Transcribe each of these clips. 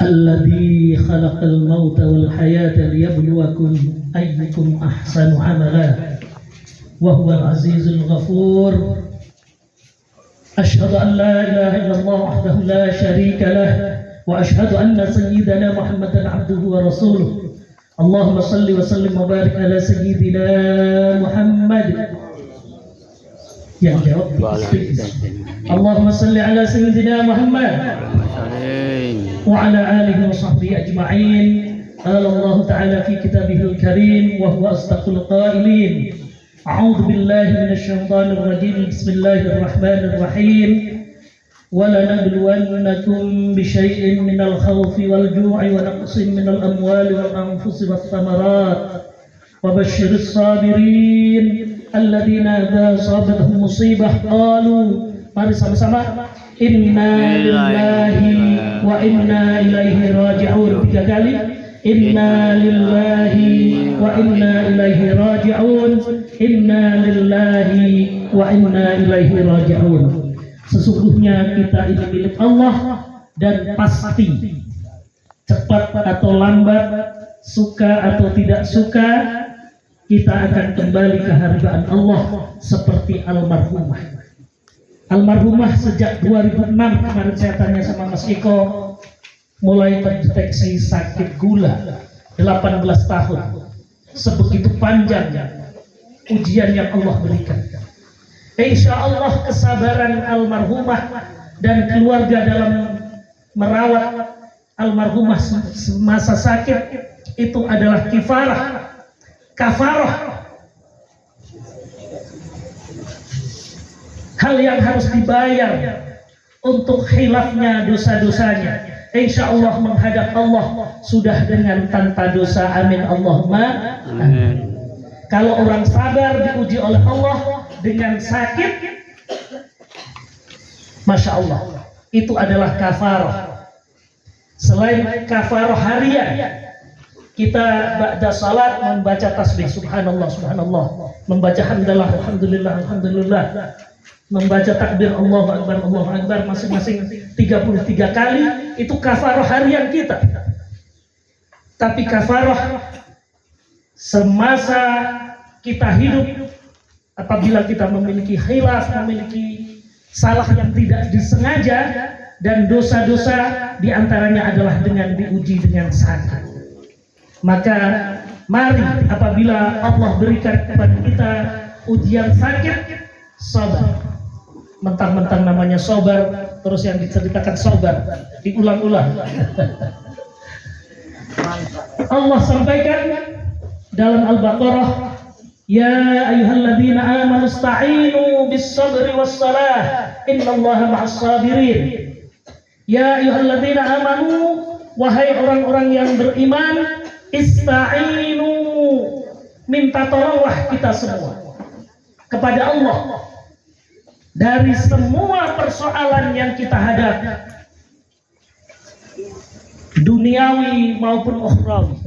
الذي خلق الموت والحياة ليبلوكم أيكم أحسن عملا وهو العزيز الغفور. أشهد أن لا إله إلا الله وحده لا شريك له وأشهد أن سيدنا محمدا عبده ورسوله. اللهم صل وسلم وبارك على سيدنا محمد. Yang jawab Allahumma salli ala sayyidina Muhammad wa ala alihi wa sahbihi ajma'in. Qala Allah ta'ala fi kitabihil karim wa huwa asdaqul qailin. A'udzu billahi minasy syaithanir rajim. Bismillahir rahmanir rahim. Wa lanabluwannakum bisyai'in minal khawfi wal ju'i wa naqsin minal amwali wal anfusi wath thamarat wa basyyiris sabirin alladzina idza asabatuhum musibah qalu, mari sama-sama, inna lillahi wa inna ilaihi raji'un. 3 kali, inna lillahi wa inna ilaihi raji'un, inna lillahi wa inna ilaihi raji'un. Sesungguhnya kita ini milik Allah dan pasti cepat atau lambat, suka atau tidak suka, kita akan kembali ke hadirat Allah seperti almarhumah. Almarhumah sejak 2006 kemarin saya tanya sama Mas Iko, mulai terdeteksi sakit gula 18 tahun. Sebegitu panjang ujian yang Allah berikan. Insya Allah kesabaran almarhumah dan keluarga dalam merawat almarhumah semasa sakit itu adalah kafarah, hal yang harus dibayar untuk khilafnya dosa-dosanya. Insya Allah menghadap Allah sudah dengan tanpa dosa. Amin Allahumma amin. Kalau orang sabar diuji oleh Allah dengan sakit, Masya Allah, itu adalah kafarah. Selain kafarah harian, kita ba'da salat membaca tasbih subhanallah subhanallah, membaca hamdalah alhamdulillah alhamdulillah, membaca takbir Allahu akbar masing-masing 33 kali. Itu kafarah harian kita. Tapi kafarah semasa kita hidup, apabila kita memiliki khilaf, memiliki salah yang tidak disengaja, dan dosa-dosa diantaranya adalah dengan diuji dengan sakit. Maka mari apabila Allah berikan kepada kita ujian sakit, sabar. Mentang-mentang namanya sabar, terus yang diceritakan sabar, diulang-ulang. Allah sampaikan dalam Al-Baqarah, ya ayyuhalladzina amanu ista'inu bis-sabri was-salah innallaha ma'as-sabirin. Ya ayyuhalladzina amanu, wahai orang-orang yang beriman, ista'inu, minta tolonglah kita semua kepada Allah dari semua persoalan yang kita hadapi, duniawi maupun ukhrawi,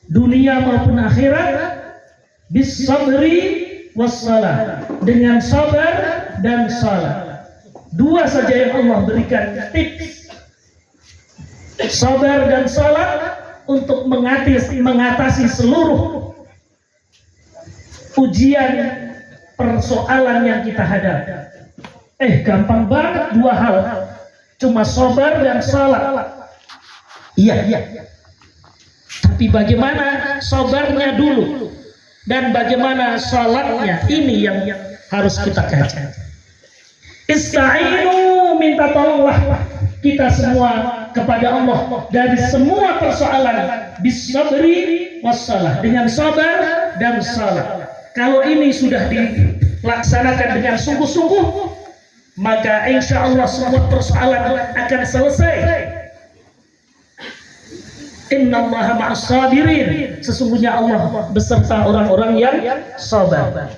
dunia maupun akhirat, bis-sabri was-salah, dengan sabar dan salat. 2 saja yang Allah berikan tips, sabar dan salat, untuk mengatasi seluruh ujian persoalan yang kita hadapi. Gampang banget 2 hal, cuma sabar dan salat. Iya. Tapi bagaimana sabarnya dulu dan bagaimana salatnya, ini yang harus kita kaji. Ista'inu, minta tolonglah kita semua kepada Allah dari semua persoalan, bis-sabri was-salah, dengan sabar dan salat. Kalau ini sudah dilaksanakan dengan sungguh-sungguh, maka insya Allah semua persoalan akan selesai. Innallaha ma'as-sabirin, sesungguhnya Allah beserta orang-orang yang sabar.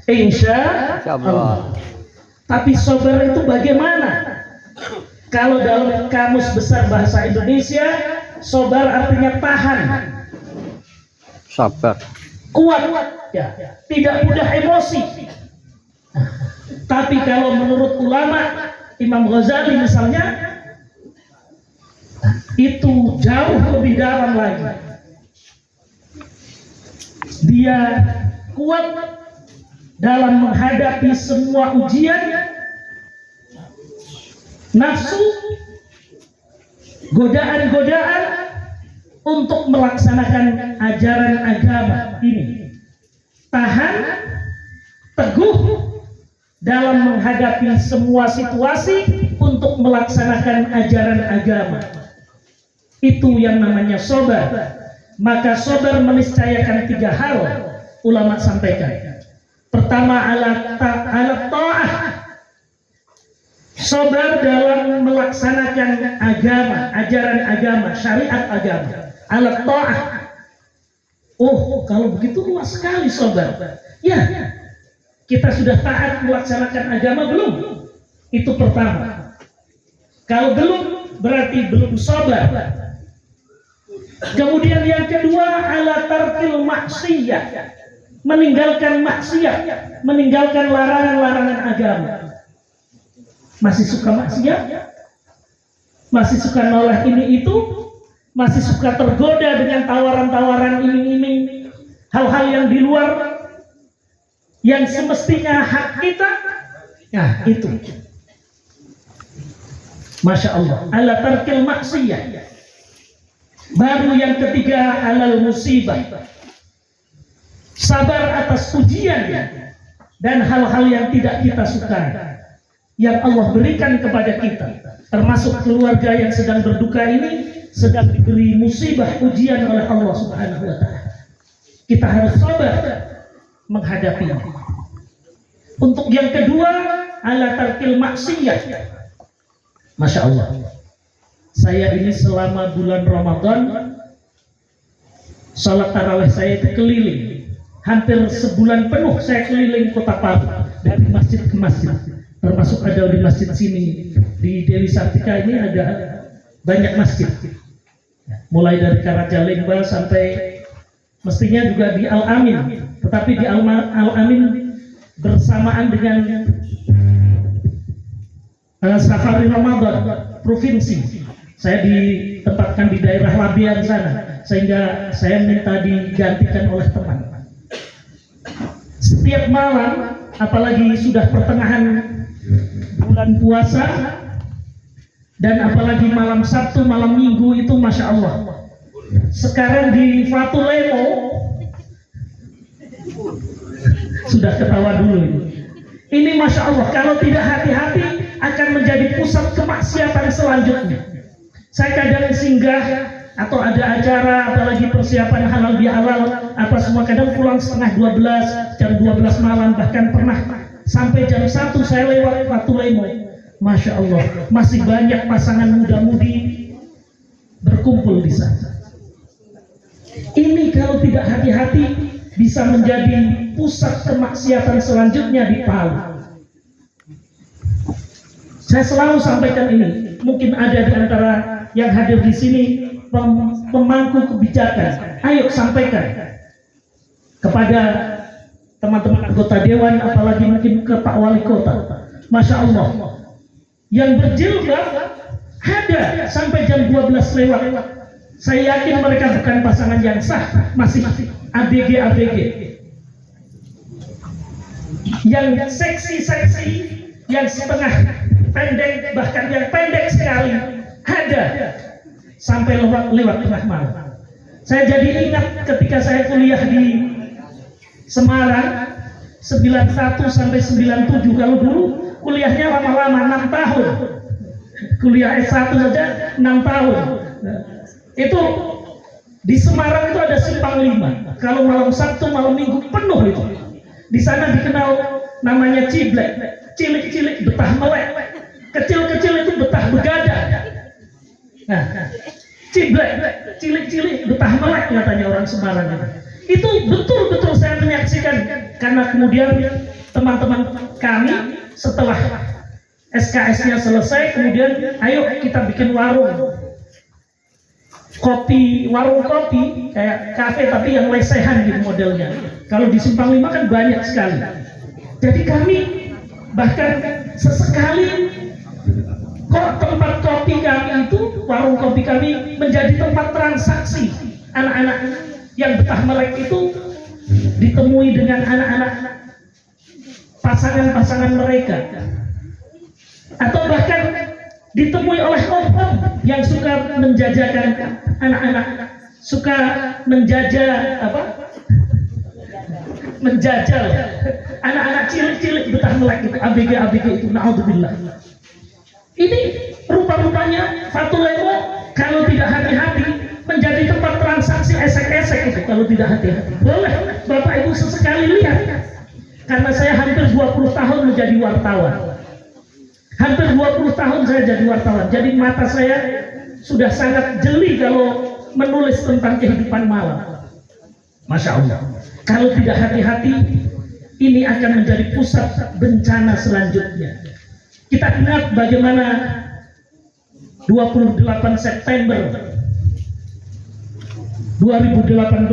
Insya Allah. Tapi sabar itu bagaimana? Kalau dalam kamus besar bahasa Indonesia, sabar artinya tahan, sabar, kuat, ya, tidak mudah emosi. Tapi kalau menurut ulama, Imam Ghazali misalnya, jauh lebih dalam lagi. Dia kuat dalam menghadapi semua ujian, nafsu, godaan-godaan untuk melaksanakan ajaran agama ini. Tahan, teguh dalam menghadapi semua situasi untuk melaksanakan ajaran agama. Itu yang namanya sabar. Maka sabar meniscayakan 3 hal, ulama sampaikan. Pertama, ala ta'ah. Sabar dalam melaksanakan agama, ajaran agama, syariat agama. Ala ta'ah. Oh, kalau begitu luas sekali sabar. Ya, kita sudah taat melaksanakan agama belum? Itu pertama. Kalau belum, berarti belum sabar. Kemudian yang kedua, ala tarkil maksiyah, meninggalkan maksiat, meninggalkan larangan-larangan agama. Masih suka maksiat? Masih suka noleh ini itu? Masih suka tergoda dengan tawaran-tawaran iming-iming hal-hal yang di luar yang semestinya hak kita? Nah, itu. Masya Allah, ala tarkil maksiyah. Baru yang ketiga, alal musibah, sabar atas ujian dan hal-hal yang tidak kita sukai yang Allah berikan kepada kita, termasuk keluarga yang sedang berduka ini sedang diberi musibah ujian oleh Allah Subhanahu wa Ta'ala. Kita harus sabar menghadapinya. Untuk yang kedua, ala tarkil maksiyah. Masya Allah, saya ini selama bulan Ramadan salat tarawih saya itu keliling. Hampir sebulan penuh saya keliling kota Palu, dari masjid ke masjid. Termasuk ada di masjid sini, di Dewi Sartika ini ada banyak masjid. Mulai dari Karajalengba sampai mestinya juga di Al-Amin. Tetapi di Al-Amin bersamaan dengan Safari Ramadan provinsi. Saya ditempatkan di daerah Labian sana, sehingga saya minta digantikan oleh teman. Setiap malam, apalagi sudah pertengahan bulan puasa, dan apalagi malam Sabtu, malam Minggu itu Masya Allah. Sekarang di Fatulemo, sudah ketawa dulu ini Masya Allah, kalau tidak hati-hati akan menjadi pusat kemaksiatan selanjutnya. Saya kadang singgah atau ada acara, apalagi persiapan halal bihalal, apa semua, kadang pulang setengah 12, jam 12 malam, bahkan pernah sampai jam 1 saya lewat Fatulemo. Masya Allah, masih banyak pasangan muda-mudi berkumpul di sana. Ini kalau tidak hati-hati bisa menjadi pusat kemaksiatan selanjutnya di Palu. Saya selalu sampaikan ini. Mungkin ada di antara yang hadir di sini pemangku kebijakan. Ayo sampaikan kepada teman-teman anggota dewan, apalagi mungkin ke Pak Wali Kota. Masya Allah, yang berjilbab ada sampai jam 12 lewat. Saya yakin mereka bukan pasangan yang sah, masih ABG. Yang seksi-seksi, yang setengah pendek, bahkan yang pendek sekali ada sampai lewat tengah malam. Saya jadi ingat ketika saya kuliah di Semarang 91 sampai 97. Kalau dulu kuliahnya lama-lama 6 tahun, kuliah S1 saja 6 tahun. Itu di Semarang itu ada Simpang 5. Kalau malam Sabtu, malam Minggu penuh itu. Di sana dikenal namanya ciblek, cilik-cilik betah melek, kecil-kecil itu betah begadang. Nah, ciblek, cilik-cilik betah melek katanya orang Semarang itu betul-betul saya menyaksikan, karena kemudian teman-teman kami setelah SKS-nya selesai, kemudian ayo kita bikin warung kopi kayak kafe tapi yang lesehan gitu modelnya. Kalau di Simpang 5 kan banyak sekali. Jadi kami bahkan sesekali kok tempat kopi kami itu warung kopi kami menjadi tempat transaksi. Anak-anak yang betah melek itu ditemui dengan anak-anak pasangan-pasangan mereka, atau bahkan ditemui oleh om-om yang suka menjajakan anak-anak, suka menjajal menjajal anak-anak cilik-cilik betah melek itu, ABG itu, naudzubillah. Ini rupa-rupanya Fatul Lemo kalau tidak hati-hati menjadi tempat transaksi esek-esek itu, kalau tidak hati-hati. Boleh Bapak Ibu sesekali lihat, karena saya hampir 20 tahun menjadi wartawan. Hampir 20 tahun saya jadi wartawan, jadi mata saya sudah sangat jeli kalau menulis tentang kehidupan malam. Masya Allah, kalau tidak hati-hati ini akan menjadi pusat bencana selanjutnya. Kita ingat bagaimana 28 September 2018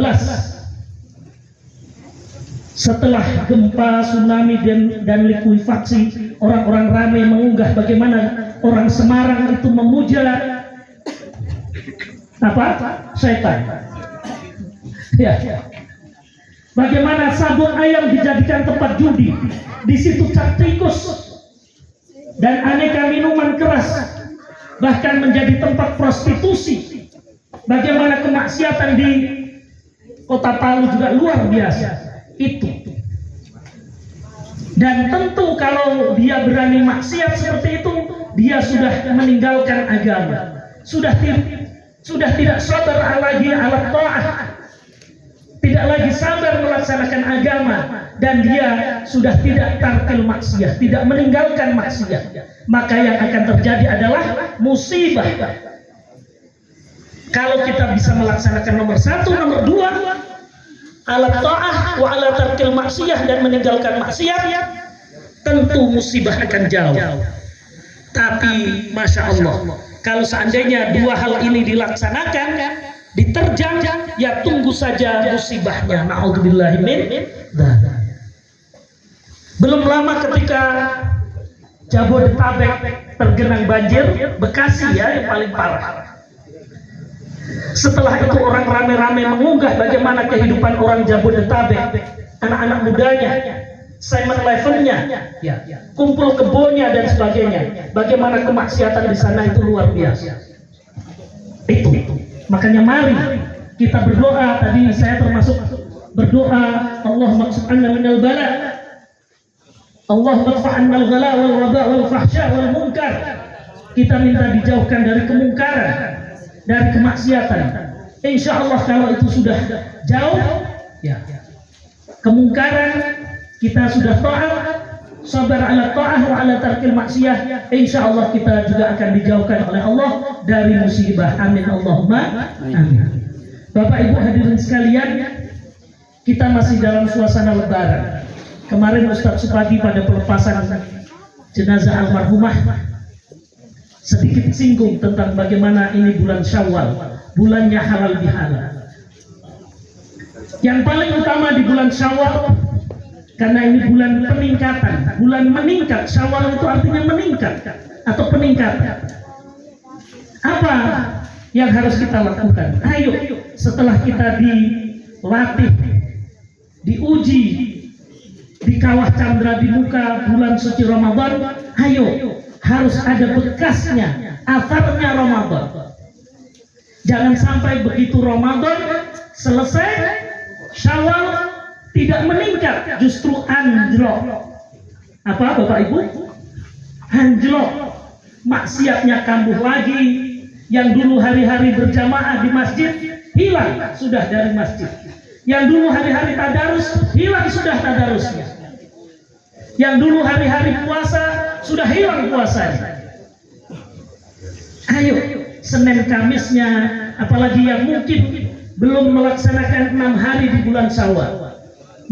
setelah gempa, tsunami dan likuifaksi, orang-orang ramai mengunggah bagaimana orang Semarang itu memuja setan. Ya. Bagaimana sabun ayam dijadikan tempat judi, di situ cap tikus dan aneka minuman keras, bahkan menjadi tempat prostitusi. Bagaimana kemaksiatan di Kota Palu juga luar biasa itu. Dan tentu kalau dia berani maksiat seperti itu, dia sudah meninggalkan agama, sudah tidak sabar lagi ala ta'ah, tidak lagi sabar melaksanakan agama, dan dia sudah tidak tarkil maksiat, tidak meninggalkan maksiat. Maka yang akan terjadi adalah musibah. Kalau kita bisa melaksanakan nomor 1, nomor 2 ala ta'ah wa ala tarkil maksiyah, dan meninggalkan maksiat, tentu musibah akan jauh. Tapi Masya Allah, kalau seandainya 2 hal ini dilaksanakan, diterjang, ya tunggu saja musibahnya. Na'udzubillahi min dzalik. Belum lama ketika Jabodetabek tergenang banjir, Bekasi ya yang paling parah. Setelah itu orang ramai-ramai mengunggah bagaimana kehidupan orang Jabodetabek, anak-anak mudanya, Simon levelnya, kumpul kebunnya dan sebagainya. Bagaimana kemaksiatan di sana itu luar biasa. Itu. Makanya mari kita berdoa. Tadi saya termasuk berdoa, Allahumma subhanna minal bala, Allahumma fa'annal ghala wal waba wal fahsya wal munkar. Kita minta dijauhkan dari kemungkaran, dari kemaksiatan. Insya Allah kalau itu sudah jauh, ya, kemungkaran kita sudah taat, sabar ala ta'ah wa ala tarkil maksiyah, insya Allah kita juga akan dijauhkan oleh Allah dari musibah. Amin Allahumma amin. Bapak Ibu hadirin sekalian, kita masih dalam suasana lebaran. Kemarin Ustadz Supadi pada pelepasan jenazah almarhumah sedikit singgung tentang bagaimana ini bulan Syawal, bulannya halal bihalal. Yang paling utama di bulan Syawal, karena ini bulan peningkatan, bulan meningkat. Syawal itu artinya meningkat atau peningkatan. Apa yang harus kita lakukan? Ayo, setelah kita dilatih, diuji di kawah candra di muka bulan suci Ramadan, ayo, harus ada bekasnya, asarnya Ramadan. Jangan sampai begitu Ramadan selesai, Syawal tidak meningkat, justru anjlok. Apa Bapak Ibu? Anjlok. Maksiatnya kambuh lagi. Yang dulu hari-hari berjamaah di masjid, hilang sudah dari masjid. Yang dulu hari-hari tadarus, hilang sudah tadarusnya. Yang dulu hari-hari puasa, sudah hilang puasanya. Ayo, Senin Kamisnya, apalagi yang mungkin belum melaksanakan 6 hari di bulan Syawal,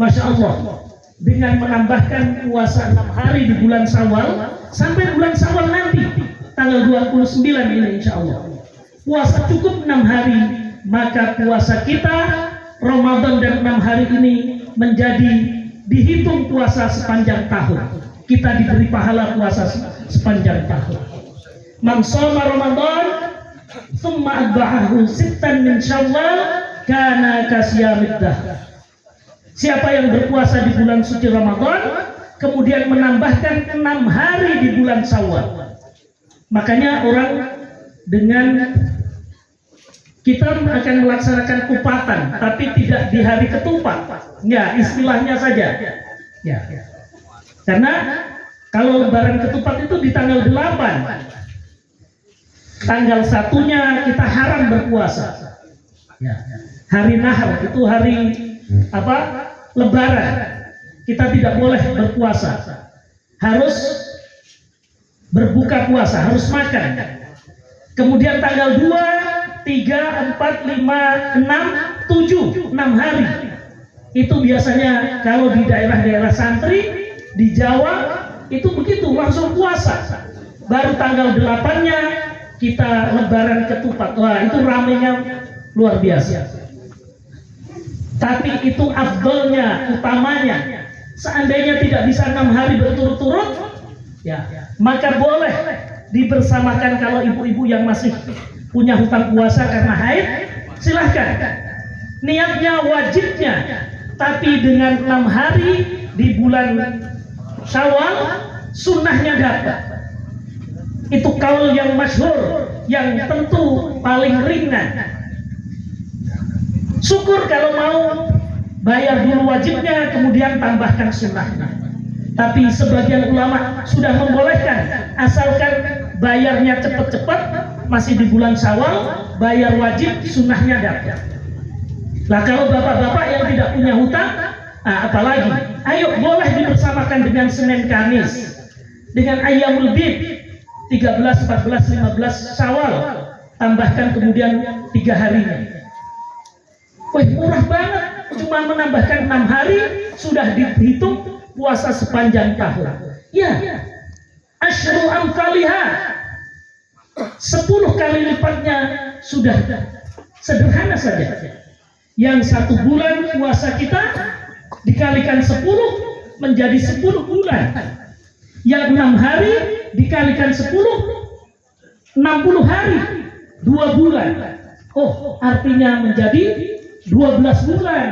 Masya Allah, dengan menambahkan puasa 6 hari di bulan Syawal sampai bulan Syawal nanti tanggal 29 ini insya Allah puasa cukup 6 hari, maka puasa kita Ramadan dan 6 hari ini menjadi dihitung puasa sepanjang tahun. Kita diberi pahala puasa sepanjang tahun. Man shoma Ramadan thumma adba'ahu sittan min Syawal kana kasiyamid dahr. Siapa yang berpuasa di bulan suci Ramadan kemudian menambahkan 6 hari di bulan Syawal. Makanya orang dengan kita akan melaksanakan kupatan, tapi tidak di hari ketupat. Ya, istilahnya saja. Ya. Karena kalau lebaran ketupat itu di tanggal 8. Tanggal 1-nya kita haram berpuasa. Ya. Hari Nahar itu hari Lebaran. Kita tidak boleh berpuasa. Harus berbuka puasa, harus makan. Kemudian tanggal 2 3, 4, 5, 6, 7, 6 hari. Itu biasanya kalau di daerah-daerah santri di Jawa itu begitu, langsung puasa. Baru tanggal 8-nya kita lebaran ketupat. Wah, itu ramenya luar biasa. Tapi itu afdolnya, utamanya. Seandainya tidak bisa 6 hari berturut-turut, ya, maka boleh dibersamakan. Kalau ibu-ibu yang masih punya hutang puasa karena haid, silahkan. Niatnya wajibnya, tapi dengan 6 hari di bulan Syawal, sunnahnya dapat. Itu kaul yang masyhur, yang tentu paling ringan. Syukur kalau mau bayar dulu wajibnya, kemudian tambahkan sunnahnya. Tapi sebagian ulama sudah membolehkan, asalkan bayarnya cepat-cepat. Masih di bulan Syawal, bayar wajib, sunnahnya dapat. Nah, kalau bapak-bapak yang tidak punya hutang, apalagi, ayo boleh dibersamakan dengan Senin Kamis, dengan Ayyamul Bid 13, 14, 15 Syawal, tambahkan kemudian 3 harinya. Wih, murah banget, cuma menambahkan 6 hari sudah dihitung puasa sepanjang tahun. Ya, asyru amsalihah, 10 kali lipatnya sudah. Sederhana saja. Yang 1 bulan puasa kita dikalikan 10 menjadi 10 bulan. Yang 6 hari dikalikan 10, 60 hari, 2 bulan. Oh, artinya menjadi 12 bulan.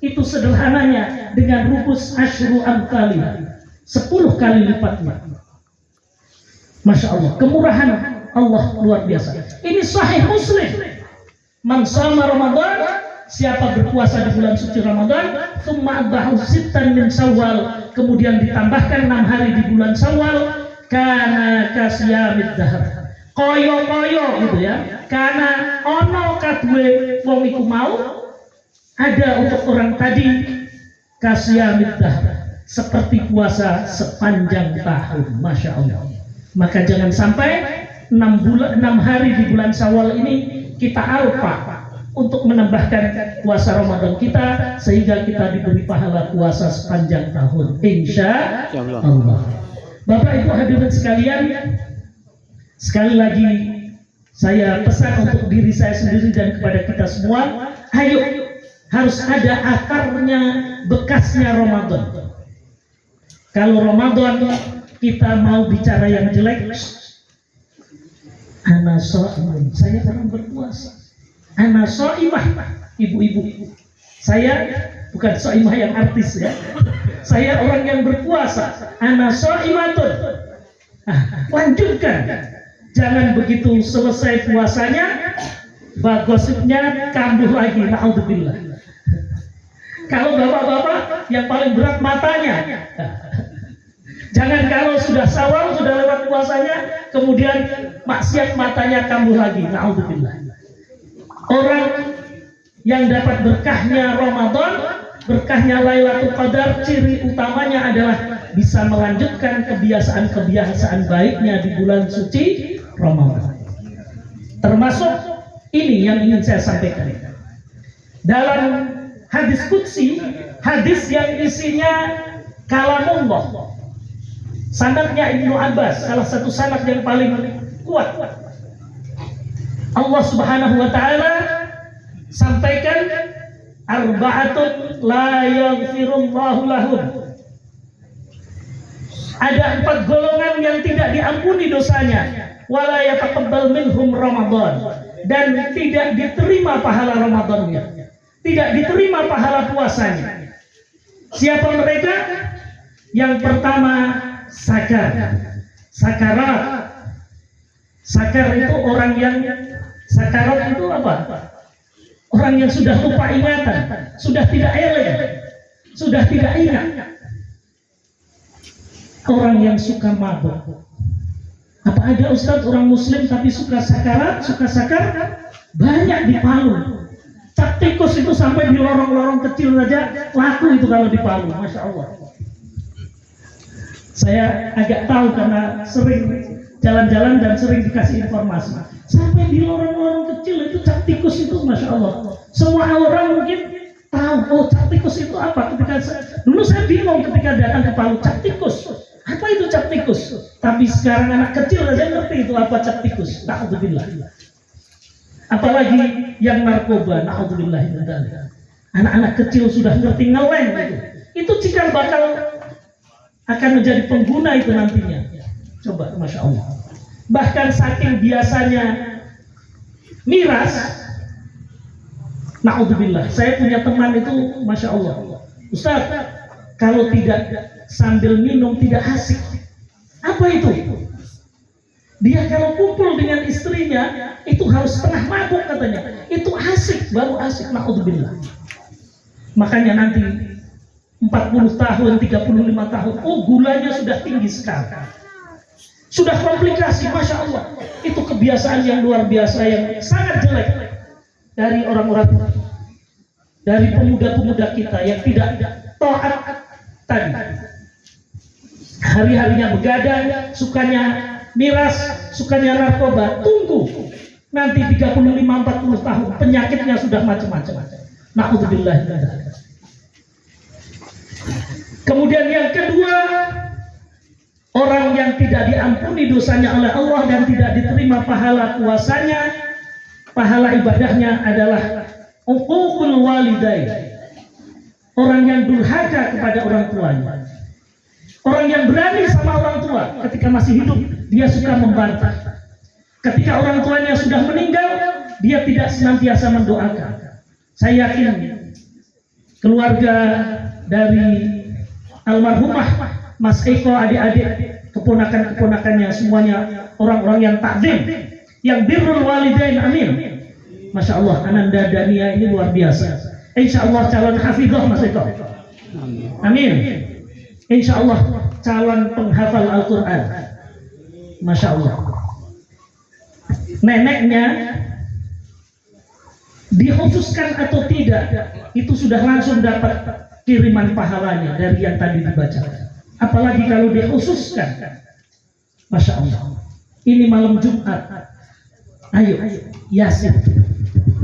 Itu sederhananya dengan rumus asyru amsalihah, 10 kali lipatnya. Masya Allah, kemurahan Allah luar biasa. Ini sahih Muslim. Man shoma Ramadan, siapa berpuasa di bulan suci Ramadan, tsumma adbahu sittan min Syawal, kemudian ditambahkan 6 hari di bulan Syawal, kana kasiyamid dahr. Koyo-koyo gitu ya. Karena ono kadwe wong iku mau ada untuk orang tadi kasiyamid dahr, seperti puasa sepanjang tahun. Masya Allah. Maka jangan sampai 6 hari di bulan Syawal ini kita alpa untuk menambahkan puasa Ramadan kita, sehingga kita diberi pahala puasa sepanjang tahun, insya Allah. Bapak Ibu hadirin sekalian, sekali lagi saya pesan untuk diri saya sendiri dan kepada kita semua, ayo, harus ada akarnya, bekasnya Ramadan. Kalau Ramadan kita mau bicara yang jelek, ana shaimun, saya orang berpuasa. Ana shaimah, ibu-ibu. Saya bukan shaimah yang artis ya. Saya orang yang berpuasa. Ana shaimatun. Lanjutkan. Jangan begitu selesai puasanya, gosipnya kambuh lagi. Naudzubillah. Kalau bapak-bapak yang paling berat matanya. Jangan kalau sudah Syawal, sudah lewat puasanya, kemudian maksiat matanya kambuh lagi. Naudzubillah. Orang yang dapat berkahnya Ramadan, berkahnya Lailatul Qadar, ciri utamanya adalah bisa melanjutkan kebiasaan-kebiasaan baiknya di bulan suci Ramadan. Termasuk ini yang ingin saya sampaikan. Dalam hadis qudsi, hadis yang isinya kalamullah, sanadnya Ibnu Abbas, salah satu sanad yang paling kuat. Allah Subhanahu wa taala sampaikan, arba'atun la yaghfirullahu lahum. Ada 4 golongan yang tidak diampuni dosanya, wala yataqabbal minhum Ramadan, dan tidak diterima pahala Ramadannya, tidak diterima pahala puasanya. Siapa mereka? Yang pertama, sakarat. Sakar itu orang yang sakarat itu apa? Orang yang sudah lupa ingatan, sudah tidak eleng, sudah tidak ingat. Orang yang suka mabuk. Apa ada Ustadz orang Muslim tapi suka sakarat, suka sakar? Banyak di Palu. Cap tikus itu sampai di lorong-lorong kecil saja laku itu kalau di Palu, Masya Allah. Saya agak tahu karena sering jalan-jalan dan sering dikasih informasi. Sampai di lorong-lorong kecil itu cap tikus itu, Masya Allah. Semua orang mungkin tahu, oh cap tikus itu apa. Dulu saya bingung ketika datang ke Palu, cap tikus. Apa itu cap tikus? Tapi sekarang anak kecil saja ngerti itu apa cap tikus. Na'udzubillah. Apalagi yang narkoba, na'udzubillah. Anak-anak kecil sudah ngerti ngeleng itu. Itu cikal bakal akan menjadi pengguna itu nantinya. Coba, Masya Allah. Bahkan saking biasanya miras, na'udzubillah. Saya punya teman itu, Masya Allah. Ustaz, kalau tidak sambil minum tidak asik. Apa itu? Dia kalau kumpul dengan istrinya itu harus setengah mabuk katanya. Itu asik, baru asik. Na'udzubillah. Makanya nanti 40 tahun, 35 tahun, oh gulanya sudah tinggi sekali. Sudah komplikasi, Masya Allah. Itu kebiasaan yang luar biasa yang sangat jelek dari orang-orang, dari pemuda-pemuda kita yang tidak taat tadi. Hari-harinya begadang, sukanya miras, sukanya narkoba. Tunggu nanti 35-40 tahun penyakitnya sudah macam-macam. Na'udzubillah. Kemudian yang kedua, orang yang tidak diampuni dosanya oleh Allah dan tidak diterima pahala puasanya, pahala ibadahnya adalah uququl walidain. Orang yang durhaka kepada orang tuanya. Orang yang berani sama orang tua ketika masih hidup, dia suka membantah. Ketika orang tuanya sudah meninggal, dia tidak senantiasa mendoakan. Saya yakin keluarga dari almarhumah Mas Eko, adik-adik, keponakan-keponakannya semuanya orang-orang yang takdim, yang birrul walidain, amin. Masya Allah, Ananda Dania ini luar biasa. Insya Allah calon hafidhah Mas Eko, amin. Insya Allah calon penghafal Al-Quran, Masya Allah. Neneknya dikhususkan atau tidak, itu sudah langsung dapat kiriman pahalanya dari yang tadi dibacakan. Apalagi kalau dikhususkan, Masya Allah. Ini malam Jumat, ayo Yasin.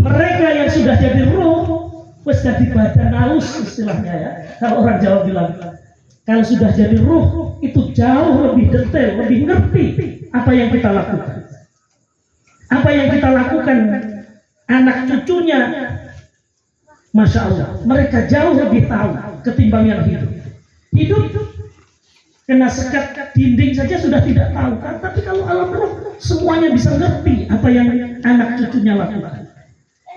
Mereka yang sudah jadi ruh, wes jadi badan aus istilahnya ya. Kalau orang Jawa bilang, kalau sudah jadi ruh itu jauh lebih detail, lebih ngerti apa yang kita lakukan. Apa yang kita lakukan anak cucunya, Masya Allah, mereka jauh lebih tahu ketimbang yang hidup. Hidup kena sekat dinding saja sudah tidak tahu kan? Tapi kalau alam roh semuanya bisa ngerti apa yang anak cucunya lakukan.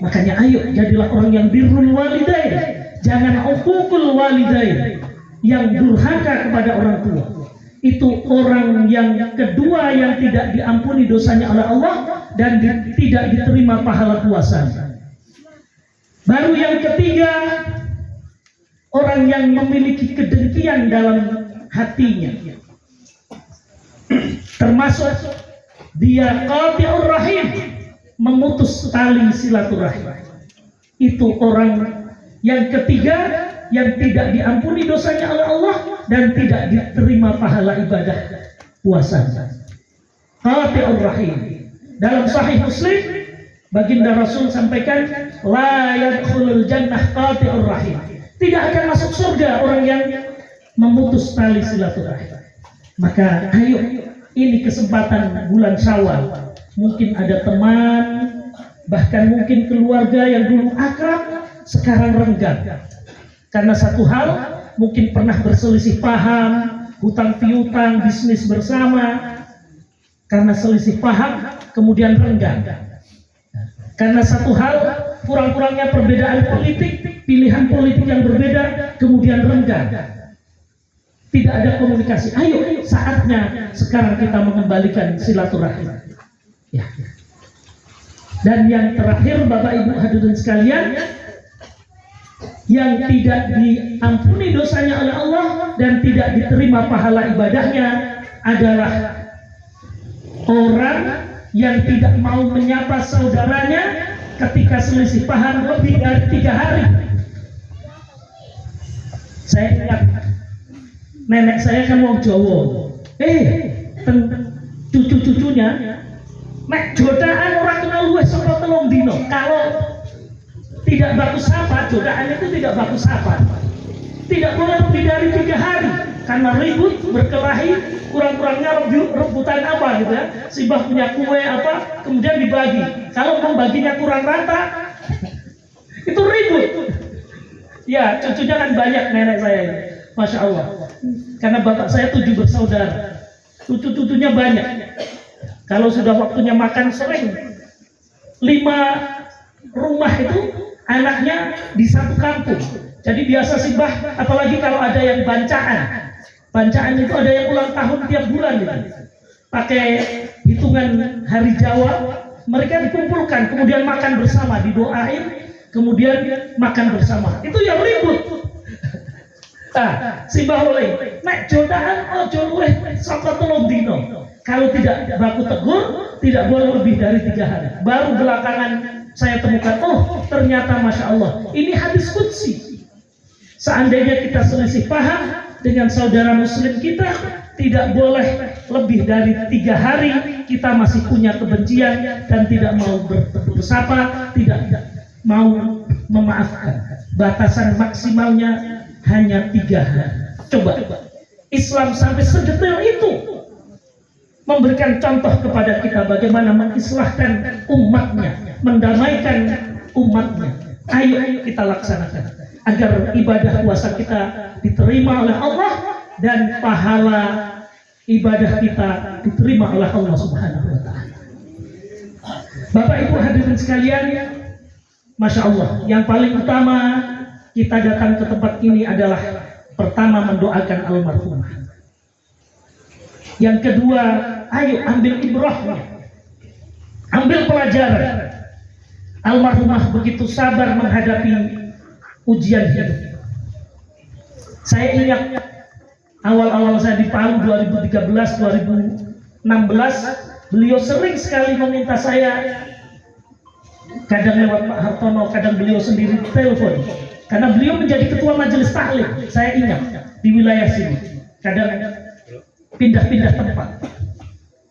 Makanya ayo jadilah orang yang birrul walidain, jangan uququl walidain, yang durhaka kepada orang tua. Itu orang yang kedua yang tidak diampuni dosanya oleh Allah dan tidak diterima pahala puasanya. Baru yang ketiga, orang yang memiliki kedengkian dalam hatinya, termasuk dia qati'ur rahim, memutus tali silaturahim. Itu orang yang ketiga yang tidak diampuni dosanya oleh Allah dan tidak diterima pahala ibadah puasanya. Qati'ur rahim. Dalam Sahih Muslim, baginda Rasul sampaikan, la yadkhulul jannah qati'ur rahim. Tidak akan masuk surga orang yang memutus tali silaturahim. Maka ayo, ini kesempatan bulan Syawal. Mungkin ada teman, bahkan mungkin keluarga yang dulu akrab sekarang renggang. Karena satu hal, mungkin pernah berselisih paham, hutang piutang, bisnis bersama. Karena selisih paham, kemudian renggang. Karena satu hal, kurang-kurangnya perbedaan politik, pilihan politik yang berbeda, kemudian renggang. Tidak ada komunikasi. Ayo, saatnya sekarang kita mengembalikan silaturahim. Ya. Dan yang terakhir, Bapak Ibu hadirin sekalian, yang tidak diampuni dosanya oleh Allah dan tidak diterima pahala ibadahnya adalah orang yang tidak mau menyapa saudaranya ketika selisih paham lebih dari 3 hari. Saya ingat nenek saya kan wong Jawa. Cucu-cucunya nek jodaan orang kenal luwes saka 3 dino. Kalau tidak bagus sapa, godaan itu tidak bagus sapa. Tidak boleh lebih dari 3 hari karena ribut, berkelahi, kurang-kurangnya rebutan apa gitu ya. Si bah punya kue apa, kemudian dibagi. Kalau membaginya kurang rata, itu ribut. Ya, cucunya kan banyak nenek saya ini. Masya Allah. Karena bapak saya 7 bersaudara. Cucu-cucunya banyak. Kalau sudah waktunya makan sering 5 rumah itu anaknya di satu kampung. Jadi biasa sih bah, apalagi kalau ada yang bancaan. Bancaan itu ada yang ulang tahun tiap bulan gitu. Pakai hitungan hari Jawa, mereka dikumpulkan, kemudian makan bersama, didoain, kemudian makan bersama. Itu yang ribut. Nah, si bah oleh, nek jodaan ojo luweh saka 3 dino. Kalau tidak baku tegur, tidak boleh lebih dari 3 hari. Baru belakangan saya temukan, oh ternyata Masya Allah, ini hadis qudsi. Seandainya kita selisih paham dengan saudara muslim kita, tidak boleh lebih dari 3 hari kita masih punya kebencian dan tidak mau bersapa, tidak mau memaafkan. Batasan maksimalnya hanya 3 hari. Coba, Islam sampai sedetail itu memberikan contoh kepada kita bagaimana mengislahkan umatnya, mendamaikan umatnya. Ayo kita laksanakan agar ibadah puasa kita diterima oleh Allah dan pahala ibadah kita diterima oleh Allah Subhanahu wa Ta'ala. Bapak Ibu hadirin sekalian, Masya Allah, yang paling utama kita datang ke tempat ini adalah pertama mendoakan almarhumah. Yang kedua, ayo ambil ibrahnya, ambil pelajaran. Almarhumah begitu sabar menghadapi ujian hidup. Saya ingat awal-awal saya di Palu 2013-2016, beliau sering sekali meminta saya, kadang lewat Pak Hartono, kadang beliau sendiri telepon, karena beliau menjadi ketua majelis taklim. Saya ingat di wilayah sini, kadang pindah-pindah tempat.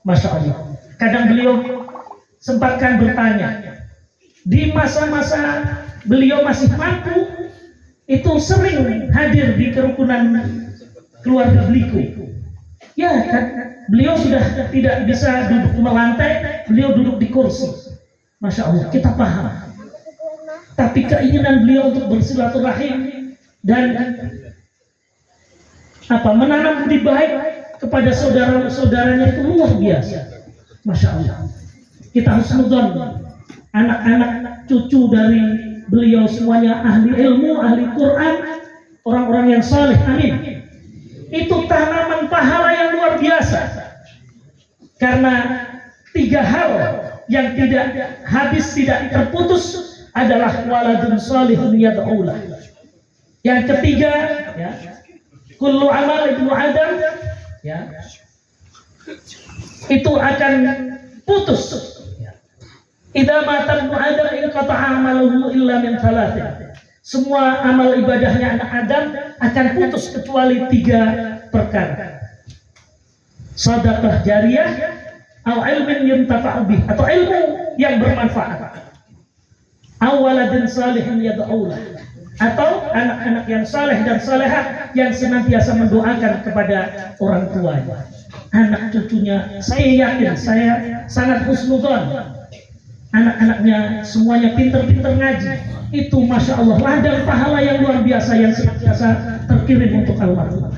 Masya Allah. Kadang beliau sempatkan bertanya, di masa-masa beliau masih mampu, itu sering hadir di kerukunan keluarga Bliku. Ya kan, beliau sudah tidak bisa duduk melantai, beliau duduk di kursi. Masya Allah, kita paham. Tapi keinginan beliau untuk bersilaturahim dan menanam budi baik kepada saudara-saudaranya itu luar biasa. Masya Allah. Kita harus nudon anak-anak cucu dari beliau semuanya ahli ilmu, ahli Quran, orang-orang yang saleh. Amin. Itu tanaman pahala yang luar biasa. Karena 3 hal yang tidak habis, tidak terputus adalah waladun salihun yad'ulah. Yang ketiga, ya, kullu amal ibnu Adam, ya, itu akan putus. Idza mata ibnu Adam inqata'a amaluhu illa min thalathin. Semua amal ibadahnya anak Adam akan putus kecuali 3 perkara. Sedekah jariyah, atau ilmin yuntafa'u bih, atau ilmu yang bermanfaat. Awaladun salihin yad'ulah, atau anak-anak yang saleh dan salehah yang senantiasa mendoakan kepada orang tuanya, anak cucunya. Saya yakin, saya sangat husnudzon, anak-anaknya semuanya pinter-pinter ngaji. Itu Masya Allah, ladang pahala yang luar biasa yang senantiasa terkirim untuk almarhum.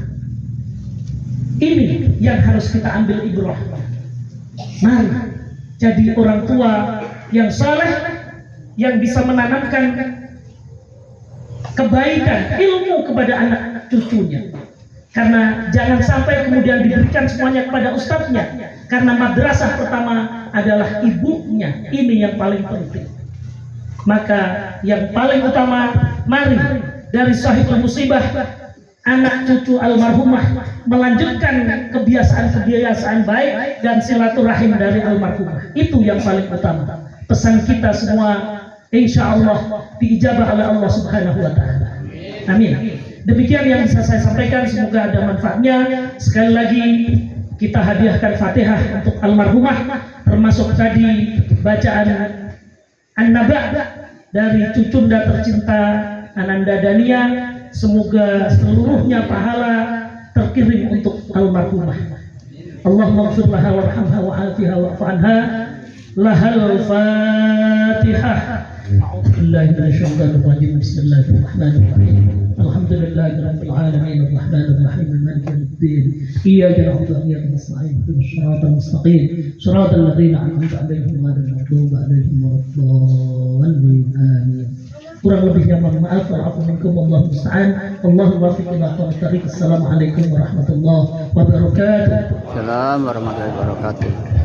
Ini yang harus kita ambil ibrah. Mari jadi orang tua yang saleh, yang bisa menanamkan kebaikan, ilmu kepada anak cucunya. Karena jangan sampai kemudian diberikan semuanya kepada ustadznya, karena madrasah pertama adalah ibunya. Ini yang paling penting. Maka yang paling utama, mari dari sahibul musibah, anak cucu almarhumah melanjutkan kebiasaan-kebiasaan baik dan silaturahim dari almarhumah. Itu yang paling utama. Pesan kita semua insya Allah diijabah oleh Allah Subhanahu wa Ta'ala. Amin. Demikian yang bisa saya sampaikan, semoga ada manfaatnya. Sekali lagi kita hadiahkan Fatihah untuk almarhumah, termasuk tadi bacaan An-Naba dari cucunda tercinta Ananda Dania. Semoga seluruhnya pahala terkirim untuk almarhumah. Allahumma ighfir laha warhamha wa'afiha wa'fu anha. Lahal Fatihah. A'udzubillahi minasyaitonir rajim. Bismillahirrahmanirrahim. Alhamdulillahirabbil alamin arrahmanir rahim maliki yaumiddin. Iyyaka na'budu wa iyyaka nasta'in. Ihdinas siratal mustaqim. Siratal ladzina an'amta 'alaihim ghairil maghdubi 'alaihim waladdallin. Amin. Kurang lebihnya mohon maaf. Wa'afuminkum wallahu musta'an. Allahu muwaffiq ila aqwamit thariq. Assalamualaikum warahmatullahi wabarakatuh. Assalamualaikum warahmatullahi wabarakatuh.